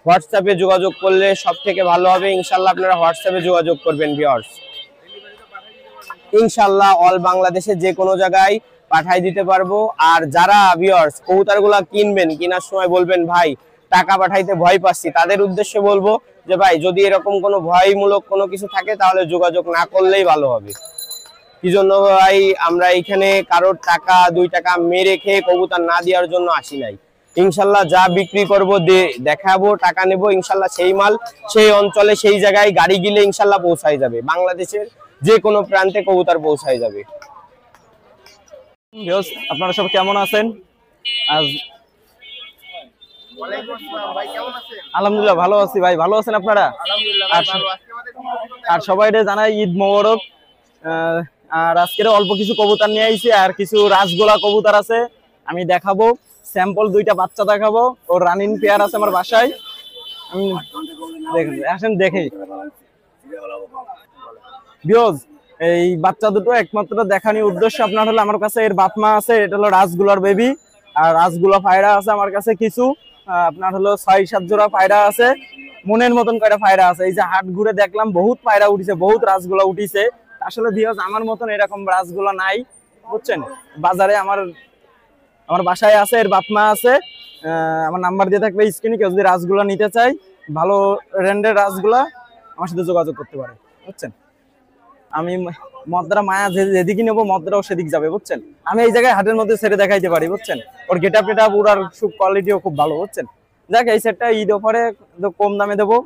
হোয়াটসঅ্যাপে যোগাযোগ করলে সব থেকে ভালো হবে ইনশাআল্লাহ। আপনারা হোয়াটসঅ্যাপে যোগাযোগ করবেন ভিউয়ার্স, ইনশাআল্লাহ অল বাংলাদেশে যে কোনো জায়গায় পাঠাই দিতে পারবো। আর যারা ভিউয়ার্স কবুতরগুলা কিনবেন, কেনার সময় বলবেন ভাই টাকা পাঠাইতে ভয় পাচ্ছি, তাদের উদ্দেশ্যে বলবো যে ভাই যদি এরকম কোনো ভয়মূলক কোনো কিছু থাকে তাহলে যোগাযোগ না করলেই ভালো হবে। কি জন্য ভাই, আমরা এখানে কারোর টাকা 2 টাকা মেরে খেয়ে কবুতর না দেওয়ার জন্য আসি নাই। ইনশাআল্লাহ যা বিক্রি করবো দেখাবো, টাকা নেবো, ইনশাআল্লাহ সেই মাল সেই অঞ্চলে সেই জায়গায় গাড়ি গিলে ইনশাআল্লাহ পৌঁছাই যাবে। বাংলাদেশের যে কোনো প্রান্তে কবুতর পৌঁছাই যাবে। আপনারা সব কেমন আছেন? আলহামদুলিল্লাহ ভালো আছি ভাই, ভালো আছেন আপনারা? আর সবাই জানাই ঈদ মোবারক। আর আজকে অল্প কিছু কবুতর নিয়ে আইছি, আর কিছু রাজগোলা কবুতর আছে আমি দেখাবো। স্যাম্পল 2টা বাচ্চা দেখাবো, ওর রানিং পেয়ার আছে আমার বাসায়। আমি আসেন দেখে ভিউয়ার্স, এই বাচ্চা দুটো একমাত্র দেখানোর উদ্দেশ্য আপনার হলো, আমার কাছে এর বাপ মা আছে, এটা হলো রাজগুলার বেবি। আর রাজগুলা পায়রা আছে আমার কাছে কিছু, আপনার হলো 6-7 জোড়া পায়রা আছে। মনের মতন কয়টা পায়রা আছে। এই যে হাট ঘুরে দেখলাম বহুত পায়রা উঠিছে, বহুত রাজগুলা উঠিছে। আসলে ভিউয়ার্স আমার মতন এরকম রাজগুলা নাই, বুঝছেন। বাজারে আমার বাসায় আছে, এর বাপ মা আছে। আমার নাম্বার দিয়ে থাকবে স্ক্রিনে, কেউ যদি রাজগুলা নিতে চাই, ভালো রেন্ডের রাজগুলা, আমার সাথে যোগাযোগ করতে পারে, বুঝছেন। আমি মদ্রা মায়া যেদিকে নেবো মদ্রাও সেদিক যাবে, বুঝছেন। আমি এই জায়গায় হাটের মধ্যে ছেড়ে দেখাইতে পারি, বুঝছেন। ওর গেটআপ টেটআপ ওর খুব কোয়ালিটিও খুব ভালো, বুঝছেন। দেখ এই সেটটা ঈদ অফারে কম দামে দেবো।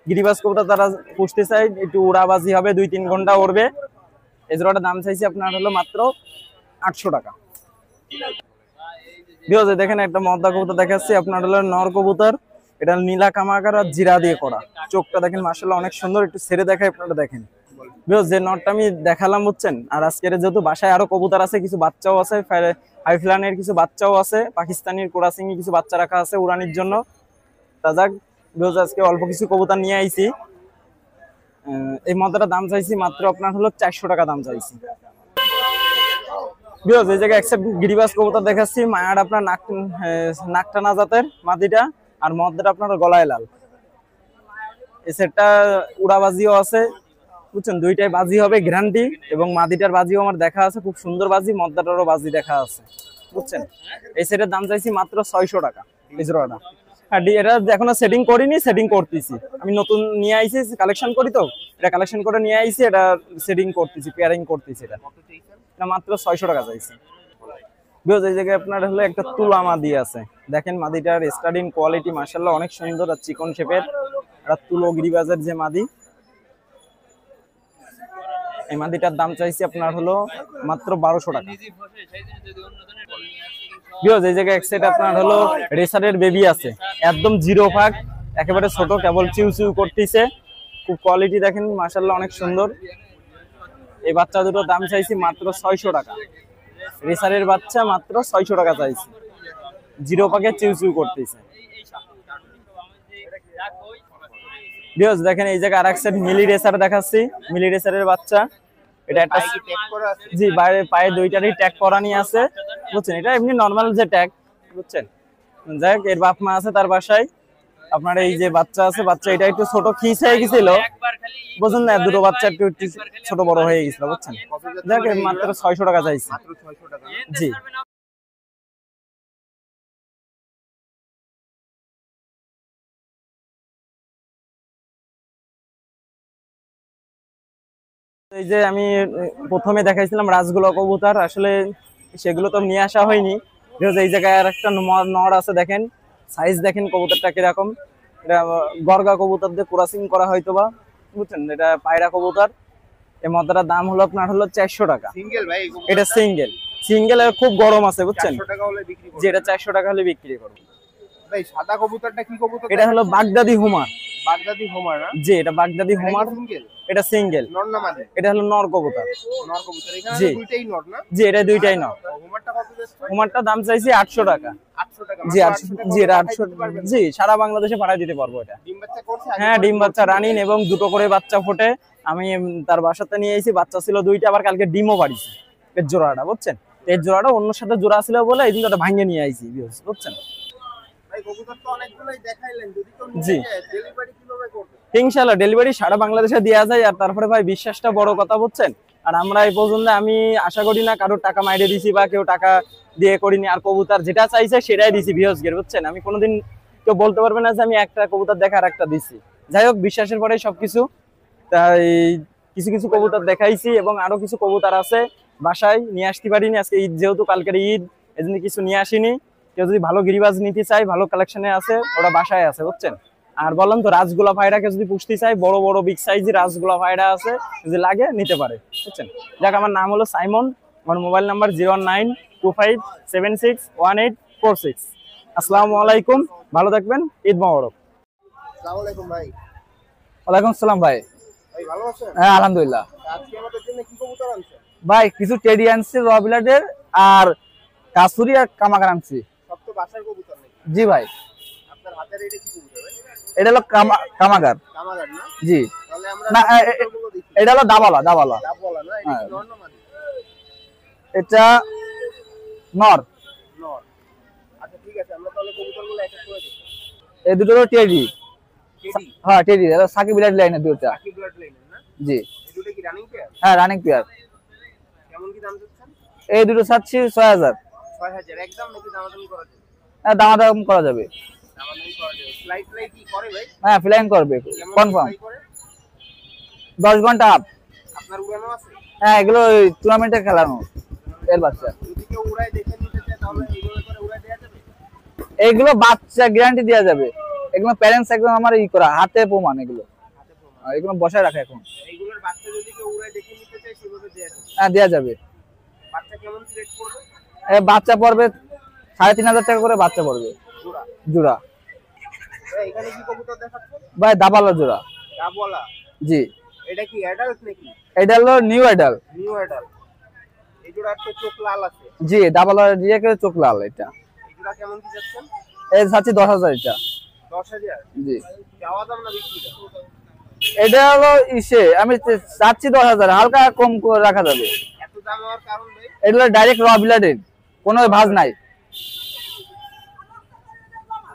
গিরিবাজ কবুতর তারা পুষতে চাই, একটু উড়াবাজি হবে, 2-3 ঘন্টা উড়বে। এই জোড়াটার দাম চাইছি আপনার হলো মাত্র 800 টাকা। দেখেন একটা মদ্দা কবুতর দেখাচ্ছি আপনার হলো নর কবুতর। এটা নীলা কামাকার আর জিরা দিয়ে করা। চোখটা দেখেন মাশাআল্লাহ অনেক সুন্দর, একটু ছেড়ে দেখাই আপনারা দেখেন। যে নটটা আমি দেখালাম, বুঝছেন। আর আজকের যেহেতু বাসায় আরো কবুতর আছে, কিছু বাচ্চাও আছে, হাইফ্লানের কিছু বাচ্চাও আছে, পাকিস্তানির কোরাসিংয়ে কিছু বাচ্চা রাখা আছে উড়ানির জন্য। তা যাক আজকে অল্প কিছু কবুতর নিয়ে আইছি। এই মদ্দাটার দাম চাইছি মাত্র আপনার হলো 400 টাকা দাম চাইছি। এই জায়গায় একসেপ্ট গিরিবাজ কবুতর দেখাচ্ছি। মায়ার আপনার নাকটানা জাতের মাদিটা, আর মদ্দাটা আপনার গলায় লাল। এই সেটটা উড়াবাজিও আছে, বুঝছেন। দুইটাই বাজি হবে গ্যারান্টি, এবং মাদিটার বাজিও আমার দেখা আছে, খুব সুন্দর বাজি। মদ্দাটারও বাজি দেখা আছে, বুঝছেন। এই সেটের দাম চাইছি মাত্র 600 টাকা এই জোড়াটা। হ্যাঁ, এটা এখনো সেটিং করিনি, সেটিং করতেছি। আমি নতুন নিয়ে আইছি, কালেকশন করি তো, এটা কালেকশন করে নিয়ে আইছি, এটা সেটিং করতেছি, পেয়ারিং করতেছি। এটা মাত্র 600 টাকা চাইছি। এই জায়গায় আপনার হলো একটা তুলা মাদি আছে, দেখেন মাদিটার স্টার্টিং কোয়ালিটি মাশাআল্লাহ অনেক সুন্দর, আর চিকন শেপের। আর তুলো গিরিবাজের যে মাদি, এই মাদিটার দাম চাইছি আপনার হলো মাত্র 1200 টাকা। এই জায়গায় এক সেট আপনার হলো রেসারের বেবি আছে, একদম জিরো ফাঁক, একেবারে ছোট, কেবল চিউ চিউ করতেছে। খুব কোয়ালিটি দেখেন মাশাআল্লাহ অনেক সুন্দর। এই বাচ্চা দুটোর দাম চাইছি মাত্র 600 টাকা। রেসারের বাচ্চা মাত্র 600 টাকা চাইছি, জিরো পাকে চিউ চিউ করতেছে। দেখেন এই জায়গায় আরেক সেট মিলি রেসার দেখাচ্ছি, মিলি রেসারের বাচ্চা। এটা একটা জি বাইরে পায়ে দুইটারই ট্যাগ করানি আছে, বুঝছেন। এটা এমনি নরমাল যে ট্যাগ, বুঝছেন। যাই হোক, এর বাপ মা আছে তার বাসায়। আপনার এই যে বাচ্চা আছে, বাচ্চা এটা একটু ছোট খিস হয়ে গেছিল, বুঝছেন না, দুটো বাচ্চা একটু ছোট বড় হয়ে গেছিল, বুঝছেন। যাক মাত্র 600 টাকা চাইছি, জি। এই যে আমি প্রথমে দেখাইছিলাম রাজগুলো কবুতর, আসলে সেগুলো তো নিয়ে আসা হয়নি। এই জায়গায় আর একটা নর আছে, দেখেন সাইজ দেখেন কবুতরটা কিরকম। এটা গরগা কবুতর দিয়ে ক্রসিং করা হয়তো বা, বুঝছেন। এটা পায়রা কবুতর। এই মদ্দাটার দাম হলো আপনার হলো 400 টাকা। এটা সিঙ্গেল খুব গরম আছে, বুঝছেন। যেটা 400 টাকা হলে বিক্রি করবো। সাদা কবুতরটা কি কবুতর? এটা হলো বাগদাদি হোমার। বাগদাদি হোমার না? জি, এটা বাগদাদি হোমার। এটা সিঙ্গেল, নর না মাদি? এটা হলো নর কবুতর। নর কবুতর, এখানে জি দুইটাই নর না? জি, এটা দুইটাই নর। হোমারটা কত যাচ্ছে? হোমারটা দাম চাইছি 800 টাকা। 800 টাকা? জি 800, জি এটা 800, জি সারা বাংলাদেশে পাঠিয়ে দিতে পারবো এটা। ডিম বাচ্চা করছে? হ্যাঁ, ডিম বাচ্চা রানিং, এবং দুটো করে বাচ্চা ফোটে। আমি তার বাসাতে নিয়ে এসেছি, বাচ্চা ছিল 2টা, আবার কালকে ডিমও পাড়িছে। এর জোড়াটা, বুঝছেন। এর জোড়াটা অন্য সাথে জোড়া ছিল বলে এই দিনটা ভাঙিয়ে নিয়ে আইছি, বুঝছেন। ভাই কবুতর তো অনেকগুলোই দেখাইলেন, যদি তো জি ডেলিভারি কিভাবে করবে? ইনশাআল্লাহ ডেলিভারি সারা বাংলাদেশে দেওয়া যায়। আর তারপরে ভাই বিশ্বাসটা বড় কথা, বুঝছেন। আর আমরা এই পর্যন্ত আমি আশা করি না কারোর টাকা মাইরে দিছি বা কেউ টাকা দিয়ে করিনি। আর কবুতর যেটা চাইছে সেটাই দিছি ভিউয়ার্সদের, বুঝছেন। আমি কোনোদিন কেউ বলতে পারবে না যে আমি একটা কবুতর দেখা আর একটা দিছি। যাই হোক, বিশ্বাসের পরেই সবকিছু। তাই কিছু কিছু কবুতর দেখাইছি, এবং আরো কিছু কবুতর আছে বাসায় নিয়ে আসতে পারিনি। আজকে ঈদ, যেহেতু কালকের ঈদ, এজন্য কিছু নিয়ে আসিনি। কেউ যদি ভালো গিরিবাজ নিতে চাই, ভালো কালেকশনে আছে, ওরা বাসায় আছে, বুঝছেন। আর বললাম তো রাজগোলা পায়রাকে যদি পুষতে চাই, বড় বড় বিগ সাইজের রাজগোলা পায়রা আছে, যদি লাগে নিতে পারে, বুঝছেন। যাক, আমার নাম হলো সাইমন, আমার মোবাইল নাম্বার 09257618446। আসসালামু আলাইকুম, ভালো থাকবেন, ঈদ মোবারক। আসসালামু আলাইকুম ভাই। ওয়ালাইকুম আসসালাম ভাই। ভাই ভালো আছেন? হ্যাঁ আলহামদুলিল্লাহ। আজকে আমাদের জন্য কি কবুতর আনছেন? ভাই কিছু টেডি আনছি, রবিলাদের, আর কাসুরি আর কামাকার আনছি। সব তো বাসার কবুতর নাকি? জি ভাই। আপনার হাতের এটা কি কবুতর ভাই? এটা হলো কামাকার। কামাগার না? জি তাহলে আমরা না, কবুতরগুলো দেখি। এটা হলো দাবালা। ডাব বলা না? এটা হ্যাঁ। কি নর না মাদি? এটা নর। নর। আচ্ছা ঠিক আছে, আমরা তাহলে কবুতরগুলো এক এক করে দেখি। এই দুটো টেডি। হ্যাঁ টেডি, সাকিব ব্লাড লাইনের দুটো। সাকিব ব্লাড লাইনের না? জি। এই দুটো কি রানিং পেয়ার? হ্যাঁ রানিং পেয়ার। কেমন কি দাম চাচ্ছেন? এই দুটো চাচ্ছি 6000। 6000 একদম নাকি দামাদামি করা যাবে? হ্যাঁ দামাদাম করা যাবে। দামাদামি করা যাবে। ফ্লাইট কি করে ভাই? হ্যাঁ ফ্লাইং করবে কনফার্ম। 10 ঘন্টা আপ। আপনার উড়ানো আছে? হ্যাঁ এগুলো টুর্নামেন্টে খেলানো এর বাচ্চা। যদি কেউ উড়ায় দেখে নিতে চায় তাহলে এইভাবে করে উড়ায় দেওয়া যাবে? এগুলো বাচ্চা গ্যারান্টি দেওয়া যাবে। এগুলো প্যারেন্টস একদম আমার করা হাতে প্রমাণ এগুলো। এগুলো বসায় রাখে এখন। এইগুলোর বাচ্চা যদি কেউ উড়ায় দেখে নিতে চায় সেভাবে দেওয়া যাবে? হ্যাঁ দেওয়া যাবে। বাচ্চা কেমন কি রেট পড়বে? বাচ্চা পড়বে 3500 টাকা করে বাচ্চা পড়বে জোড়া। জোড়া। এখানে কি কবুতর দেখাচ্ছেন? ভাই দাবালা জোড়া। ডাবওয়ালা? জি। এটা কি অ্যাডাল্ট নাকি? এটা হলো নিউ অ্যাডাল। New adult. এই জোড়ার তো চোখ লাল আছে। জি দাবালা দিয়ে করে চোখ লাল এটা। এই জোড়া কেমন কি যাচ্ছেন? এই চাচ্ছি 10000 এটা। 10000? জি। চাওয়া দাম না বিক্রি? এটা হলো আমি চাচ্ছি 10000, হালকা কম করে রাখা যাবে। এত দাম হওয়ার কারণ ভাই? এটা হলো ডাইরেক্ট র ব্লাডেড, কোনো ভাঁজ নাই।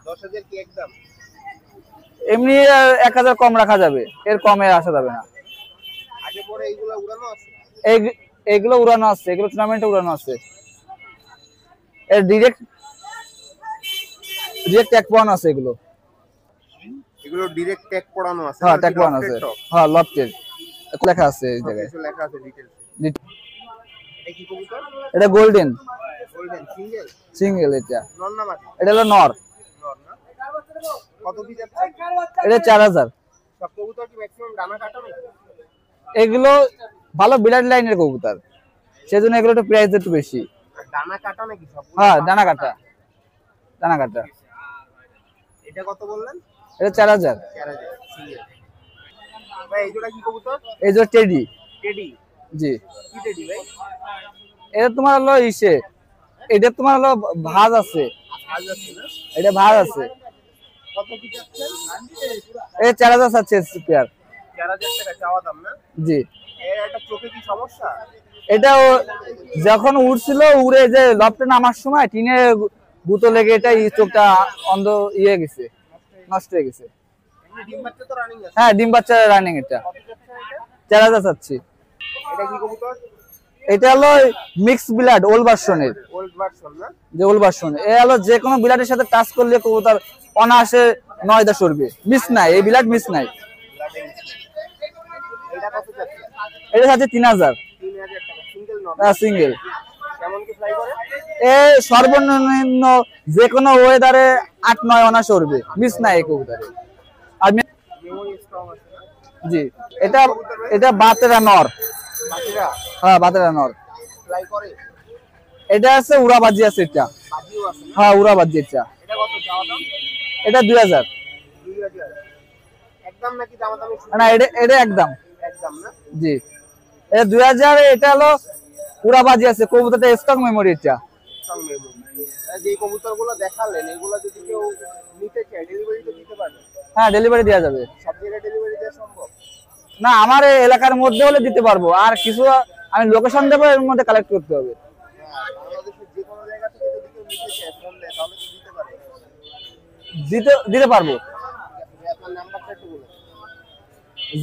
10000 কি একদম? এমনি 1000 কম রাখা যাবে, এর কমে আসা যাবে না। আগে পরে এইগুলা উড়ানো আছে? এইগুলো উড়ানো আছে, এগুলো টুর্নামেন্টে উড়ানো আছে। এর ডিরেক্ট ট্যাগ পড়ানো আছে এগুলো। এগুলো ডাইরেক্ট ট্যাগ পড়ানো আছে? হ্যাঁ ট্যাগ পড়ানো আছে। হ্যাঁ লফটেড লেখা আছে এই জায়গায়। কিছু লেখা আছে ডিটেইলস। এই কি কবুতর? এটা গোল্ডেন। Golden single? সিঙ্গেল এটা। নর না মাদি? এটা হলো নর। নর না? কত কি যাচ্ছে? এটা 4000। সব কবুতর কি ম্যাক্সিমাম ডানা কাটা নাকি? এগুলো ভালো ব্লাড লাইনের কবুতর, সেজন্য এগুলো একটু প্রাইস একটু বেশি। ডানা কাটা নাকি সব? হ্যাঁ ডানা কাটা। ডানা কাটা। এটা কত বললেন? এটা 4000। 4000 সিঙ্গেল। ভাই এই জোড়া কি কবুতর? এই যে টেডি। টেডি? জি। কি টেডি ভাই? এটা তোমার হলো এটা তোমার হলো ভাঁজ আছে। ভাঁজ আছে না? এটা ভাঁজ আছে। কত কি যাচ্ছে? এই 4000 আছে পেয়ার। 4000 টাকা চাওয়া দাম না? জি। এর একটা চোখে কি সমস্যা? এটা যখন উড়ছিল, উড়ে যে লফটে নামার সময় টিনে গুঁতো লেগে এটা চোখটা অন্ধ গেছে, নষ্ট হয়ে গেছে। এমনি ডিম বাচ্চা তো রানিং আছে? হ্যাঁ ডিম বাচ্চা রানিং এটা। কত যাচ্ছে এটা? 4000 চাচ্ছি। এটা কি কবুতর? এটা হলো মিক্স ব্লাড ওল্ড ভার্সনের। ওল্ড ভার্সন না? যে ওল্ড ভার্সন এ হলো যে কোনো ব্লাডের সাথে টাচ করলে কবুতর অনায়াসে 9 সরবে, মিস নাই, এই ব্লাড মিস নাই। এটা কত যাচ্ছে? এটা চাচ্ছি 3000। 3000 টাকা সিঙ্গেল নর? হ্যাঁ সিঙ্গেল। কেমন কি ফ্লাই করে? এ সর্বনিম্ন যে কোনো ওয়েদারে 8-9 অনায়াসে উড়বে, মিস নাই এই কবুতরে। আর মেমোরি স্ট্রং আছে না? জি। এটা বাতেরা নর। বাকিরা হ্যাঁ বাতেরা নর। ফ্লাই করে? এটা আছে উড়াবাজি আছে এটা। বাজিও আছে না? হ্যাঁ উড়াবাজি এটা। এটা কত চাওয়া দাম? এটা 2000। 2000 একদম নাকি দামাদামি? না এটা একদম। একদম না? জি। এটা 2000। এটা হলো উড়াবাজি আছে, কবুতরটা স্টক মেমোরি এটা। Strong memory. যে কবুতরগুলো দেখালেন এগুলো যদি কেউ নিতে চায় ডেলিভারি তো দিতে পারবে? হ্যাঁ ডেলিভারি দেওয়া যাবে। সব জায়গায় ডেলিভারি দেওয়া সম্ভব? না আমার এই এলাকার মধ্যে হলে দিতে পারবো, আর কিছু আমি লোকেশন দেবো, এর মধ্যে কালেক্ট করতে হবে। হ্যাঁ, বাংলাদেশের যে কোনো জায়গা থেকে যদি কেউ নিতে চায় ফোন দেয় তাহলে তো দিতে পারবে? দিতে পারবো। আপনার নাম্বারটা একটু বলুন।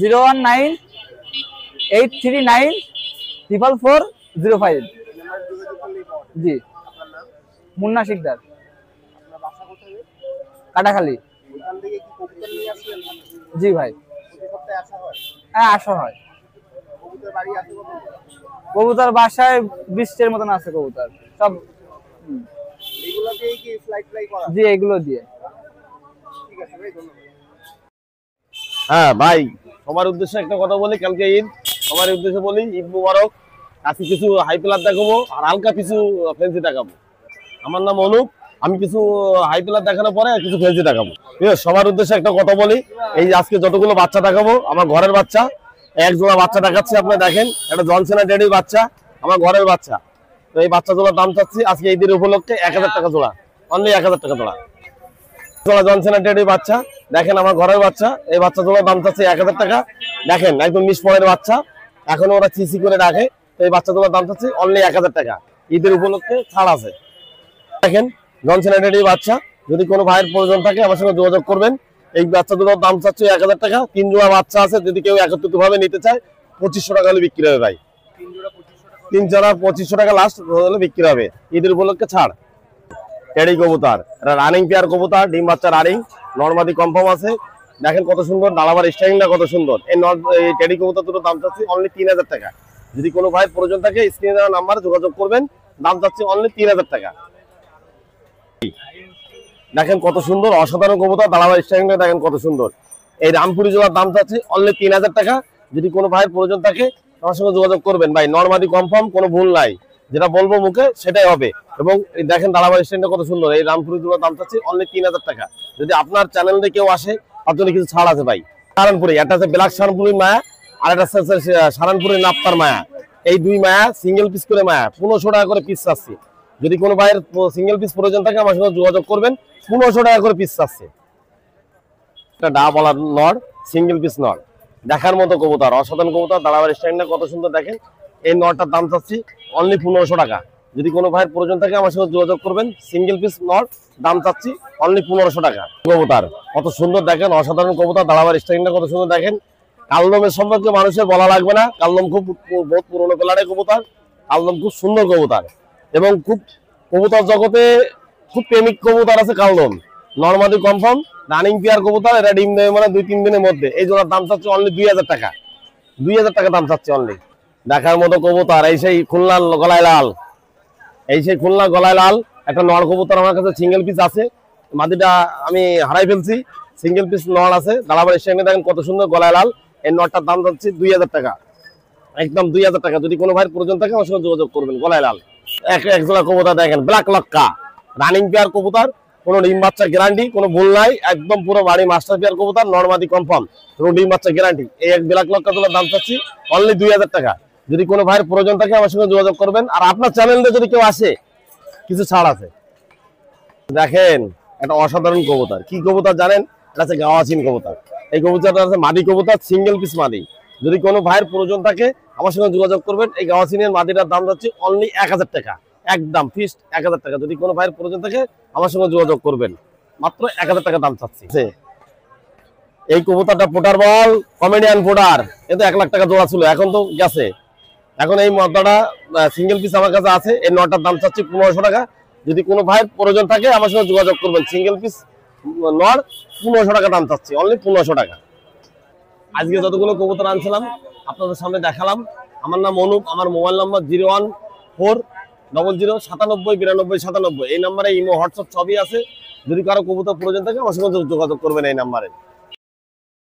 01983944405। নাম্বার যোগাযোগ করলেই পাওয়া যাবে। জি। আপনার নাম? মুন্না শিকদার, আপনার বাসা কোথায়? কাটাখালী। ওখান থেকে কি কবুতর নিয়ে আসলেন? জি ভাই। প্রতি সপ্তাহে আসা হয়? হ্যাঁ আসা হয়। কবুতর বাড়ি আছে কত? কবুতর বাসায় 20-এর মতন আছে কবুতর সব। এগুলো দিয়েই কি ফ্লাই করা? জি এগুলো দিয়ে। ঠিক আছে ভাই, ধন্যবাদ। হ্যাঁ ভাই, সবার উদ্দেশ্যে একটা কথা বলি, কালকে ঈদ, সবার উদ্দেশ্যে বলি ঈদ মুবারক। আজকে কিছু হাই প্লার দেখাবো আর হালকা কিছু ফ্যান্সি দেখাবো। আমার নাম অনুপ, আমি কিছু হাই প্লার দেখানোর পরে কিছু ফ্যান্সি দেখাবো। ঠিক আছে, সবার উদ্দেশ্যে একটা কথা বলি, এই যে আজকে যতগুলো বাচ্চা দেখাবো আমার ঘরের বাচ্চা। এক জোড়া বাচ্চা দেখাচ্ছি, আপনারা দেখেন, একটা জনসেনা ডেডির বাচ্চা, আমার ঘরের বাচ্চা। তো এই বাচ্চা জোড়ার দাম চাচ্ছি আজকে ঈদের উপলক্ষে 1000 টাকা জোড়া, অনলি 1000 টাকা জোড়া। জোড়া জনসেনা ডেডির বাচ্চা, দেখেন আমার ঘরের বাচ্চা। এই বাচ্চা জোড়ার দাম চাচ্ছি 1000 টাকা। দেখেন একদম মিসপয়ের বাচ্চা, এখনো ওরা চিসি করে রাখে। তো এই বাচ্চা জোড়ার দাম চাচ্ছি অনলি 1000 টাকা, ঈদের উপলক্ষে ছাড় আছে। দেখেন জনসেনা ডেডির বাচ্চা, যদি কোনো ভাইয়ের প্রয়োজন থাকে আমার সঙ্গে যোগাযোগ করবেন। এই বাচ্চা দুটোর দাম চাচ্ছে 1000 টাকা। 3 জোড়া বাচ্চা আছে, যদি কেউ একত্রিত ভাবে নিতে চায় 2500 টাকা হলে বিক্রি হবে ভাই। 3 জোড়া 2500 টাকা লাস্ট হলে বিক্রি হবে, ঈদের উপলক্ষে ছাড়। টেডি কবুতর, এটা রানিং পেয়ার কবুতর, ডিম বাচ্চা রানিং, নরমাদি কনফার্ম আছে। দেখেন কত সুন্দর ডালাবার স্টাইলটা, কত সুন্দর। এই টেডি কবুতর দুটো দাম চাচ্ছি অনলি 3000 টাকা। যদি কোনো ভাই প্রয়োজন থাকে স্ক্রিনে দেওয়া নাম্বারে যোগাযোগ করবেন, দাম চাচ্ছি অনলি 3000 টাকা। দেখেন কত সুন্দর অসাধারণ কবুতর, ডালাবার স্টাইলটা দেখেন কত সুন্দর। এই রামপুরি জোড়ার দাম চাচ্ছি অনলি 3000 টাকা। যদি কোনো ভাইয়ের প্রয়োজন থাকে আমার সঙ্গে যোগাযোগ করবেন ভাই, নরমাদি কনফার্ম, কোনো ভুল নাই, যেটা বলবো মুখে সেটাই হবে। এবং এই দেখেন দালাবার স্ট্যান্ডটা কত সুন্দর। এই রামপুরি জোড়ার দাম চাচ্ছি অনলি 3000 টাকা। যদি আপনার চ্যানেলে কেউ আসে তার জন্য কিছু ছাড় আছে ভাই। সারানপুরি, একটা আছে ব্ল্যাক সারানপুরি মায়া, আর একটা আছে সারানপুরি নাপ্তার মায়া। এই দুই মায়া সিঙ্গেল পিস করে মায়া 1500 টাকা করে পিস চাচ্ছি। যদি কোনো ভাইয়ের সিঙ্গেল পিস প্রয়োজন থাকে আমার সঙ্গে যোগাযোগ করবেন, 1500 টাকা করে পিস চাচ্ছে। একটা ডা বলার নর, সিঙ্গেল পিস নর, দেখার মতো কবুতর, অসাধারণ কবুতর, দালাবার স্ট্যান্ডটা কত সুন্দর দেখেন। এই নরটার দাম চাচ্ছি অনলি 1500 টাকা। যদি কোনো ভাইয়ের প্রয়োজন থাকে আমার সঙ্গে যোগাযোগ করবেন। সিঙ্গেল পিস নর, দাম চাচ্ছি অনলি 1500 টাকা। কবুতর কত সুন্দর দেখেন, অসাধারণ কবুতর, দালাবার স্ট্যান্ডটা কত সুন্দর দেখেন। কালদমের সম্পর্কে মানুষের বলা লাগবে না, কালদম খুব বহুত পুরোনো প্লেয়ারের কবুতর, কালদম খুব সুন্দর কবুতর এবং খুব কবুতর জগতে খুব প্রেমিক কবুতর আছে কালদম। নরমাদি কনফার্ম, রানিং পেয়ার কবুতর, এটা ডিম দেবে মানে 2-3 দিনের মধ্যে। এই জোড়ার দাম চাচ্ছে অনলি 2000 টাকা। 2000 টাকা দাম চাচ্ছে অনলি। দেখার মতো কবুতর, এই সেই খুলনার গলায় লাল, এই সেই খুলনার গলায় লাল একটা নর কবুতর আমার কাছে সিঙ্গেল পিস আছে। মাদিটা আমি হারাই ফেলছি, সিঙ্গেল পিস নর আছে। দালাবার স্ট্যান্ডে দেখেন কত সুন্দর গলায় লাল। এই নরটার দাম যাচ্ছে 2000 টাকা, একদম 2000 টাকা। যদি কোনো ভাইয়ের প্রয়োজন থাকে আমার সঙ্গে যোগাযোগ করবেন। গলায় লাল এক জোড়া কবুতর দেখেন, ব্ল্যাক লক্কা, রানিং পেয়ার কবুতর, কোনো ডিম বাচ্চা গ্যারান্টি, কোনো ভুল নাই, একদম পুরো বাড়ি মাস্টার পেয়ার কবুতর, নরমাদি কনফার্ম, কোনো ডিম বাচ্চা গ্যারান্টি। এই এক ব্ল্যাক লক্কা তোলার দাম চাচ্ছি অনলি 2000 টাকা। যদি কোনো ভাইয়ের প্রয়োজন থাকে আমার সঙ্গে যোগাযোগ করবেন। আর আপনার চ্যানেলে যদি কেউ আসে কিছু ছাড় আছে। দেখেন একটা অসাধারণ কবুতর, কি কবুতর জানেন? এটা হচ্ছে গাওয়াচিন কবুতর। এই কবুতরটা আছে মাদি কবুতর, সিঙ্গেল পিস মাদি। যদি কোনো ভাইয়ের প্রয়োজন থাকে আমার সঙ্গে যোগাযোগ করবেন। এই গাওয়াচিনের মাদিটার দাম যাচ্ছে অনলি 1000 টাকা, একদম ফিক্সড 1000 টাকা। যদি কোনো ভাইয়ের প্রয়োজন থাকে আমার সঙ্গে যোগাযোগ করবেন, মাত্র 1000 টাকা দাম চাচ্ছি। এই কবুতরটা পোটার বল, কমেডিয়ান পোটার, কিন্তু 1 লাখ টাকা জোড়া ছিল, এখন তো গেছে। এখন এই মাদাটা সিঙ্গেল পিস আমার কাছে আছে। এই নটার দাম চাচ্ছি 1500 টাকা। যদি কোনো ভাইয়ের প্রয়োজন থাকে আমার সঙ্গে যোগাযোগ করবেন। সিঙ্গেল পিস নর 1500 টাকা দাম চাচ্ছি, অনলি 1500 টাকা। আজকে যতগুলো কবুতর আনছিলাম আপনাদের সামনে দেখালাম। আমার নাম অনুপ, আমার মোবাইল নাম্বার 0140097929997। এই নাম্বারে ইমো হোয়াটসঅ্যাপ সবই আছে। যদি কারো কবুতর প্রয়োজন থাকে আমার সঙ্গে যোগাযোগ করবেন এই নাম্বারে।